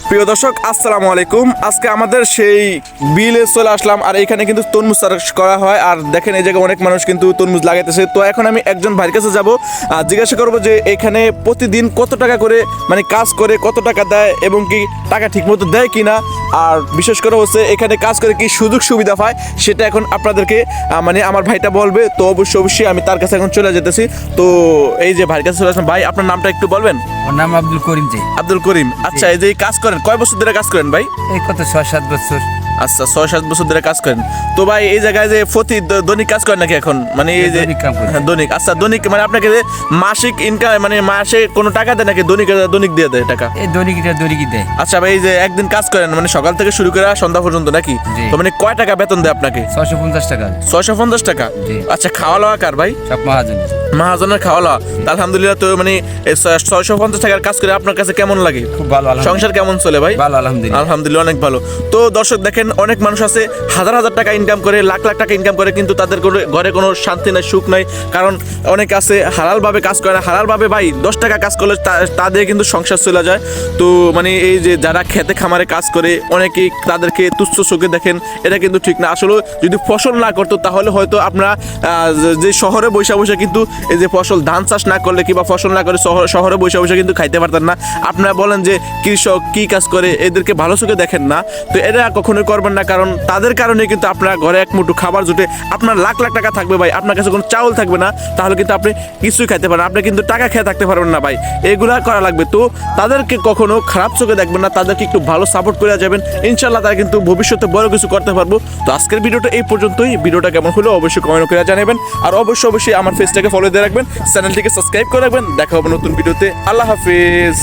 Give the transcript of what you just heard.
প্রিয় দর্শক আসসালামু আলাইকুম। আজকে আমাদের সেই বিলে চলে আসলাম, আর এখানে কিন্তু তরমুজ চাষ করা হয়। আর দেখেন এই জায়গায় অনেক মানুষ কিন্তু তরমুজ লাগাইতেছে। তো এখন আমি একজন ভাইয়ের কাছে যাব, জিজ্ঞাসা করবো যে এখানে প্রতিদিন কত টাকা করে মানে কাজ করে, কত টাকা দেয় এবং কি টাকা ঠিকমতো দেয় কিনা, আর বিশেষ করে হচ্ছে এখানে কাজ করে কি সুযোগ সুবিধা পায় সেটা এখন আপনাদেরকে মানে আমার ভাইটা বলবে। তো অবশ্যই আমি তার কাছে এখন চলে যেতেছি। তো এই যে ভাইয়ের কাছে চলে আসলাম। ভাই আপনার নামটা একটু বলবেন? ওর নাম আব্দুল করিম। জি আব্দুল করিম। আচ্ছা, এই যে কাজ করেন কয় বছর ধরে কাজ করেন ভাই? এই কত 6-7 বছর। আচ্ছা, 6-7 বছর ধরে কাজ করেন। তো ভাই এই জায়গায় যে প্রতি দৈনিক কাজ করেন নাকি এখন? মানে এই যে দৈনিক কাজ করি। হ্যাঁ, দৈনিক। আচ্ছা, দৈনিক মানে আপনাকে যে মাসিক ইনকাম মানে মাসে কোনো টাকা দেয় নাকি দৈনিক দৈনিক দিয়ে দেয় টাকা? এই দৈনিকই দেয়। আচ্ছা ভাই, এই যে একদিন কাজ করেন মানে সকাল থেকে শুরু করে সন্ধ্যা পর্যন্ত নাকি? জি। তো মানে কয় টাকা বেতন দেয় আপনাকে? 650 টাকা। 650 টাকা? জি। আচ্ছা, খাওয়া দাওয়া কার ভাই? সব মহাজন। মহাজনের খাওয়া দাওয়া। আলহামদুলিল্লাহ। তো মানে 650 টাকার কাজ করে আপনার কাছে কেমন লাগে? খুব ভালো, সংসার কেমন চলে ভাই? ভালো আলহামদুলিল্লাহ। আলহামদুলিল্লাহ, অনেক ভালো। তো দর্শক দেখেন, অনেক মানুষ আছে হাজার হাজার টাকা ইনকাম করে, লাখ লাখ টাকা ইনকাম করে, কিন্তু তাদের ঘরে কোনো শান্তি নাই, সুখ নাই। কারণ অনেকে আছে হালালভাবে কাজ করে না। হালালভাবে ভাই 10 টাকা কাজ করলে তা দিয়ে কিন্তু সংসার চলে যায়। তো মানে এই যে যারা খেতে খামারে কাজ করে অনেকেই তাদেরকে তুচ্ছ চোখে দেখেন, এটা কিন্তু ঠিক না। আসলে যদি ফসল না করতো তাহলে হয়তো আপনারা যে শহরে বসে বসে কিন্তু এই যে ফসল ধান চাষ না করলে কিংবা ফসল না করে শহরে বসে বসে কিন্তু খাইতে পারতেন না। আপনারা বলেন যে কৃষক কি কাজ করে, এদেরকে ভালো চোখে দেখেন না। তো এরা কখনোই করবেন না, কারণ তাদের কারণে কিন্তু আপনার ঘরে এক মুঠো খাবার জুটে। আপনার লাখ লাখ টাকা থাকবে ভাই, আপনার কাছে কোনো চাউল থাকবে না, তাহলে কিন্তু আপনি কিছুই খাইতে পারেন, আপনি কিন্তু টাকা খেয়ে থাকতে পারবেন না ভাই। এগুলা করা লাগবে। তো তাদেরকে কখনো খারাপ চোখে দেখবেন না, তাদেরকে একটু ভালো সাপোর্ট করে যাবেন। ইনশাল্লাহ তারা কিন্তু ভবিষ্যতে বড় কিছু করতে পারবো। তো আজকের ভিডিওটা এই পর্যন্তই। ভিডিওটা কেমন হলো অবশ্যই কমেন্ট করে জানাবেন, আর অবশ্যই আমার পেজটাকে ফলো দিয়ে রাখবেন, চ্যানেলটিকে সাবস্ক্রাইব করে রাখবেন। দেখা হবে নতুন ভিডিওতে। আল্লাহ হাফিজ।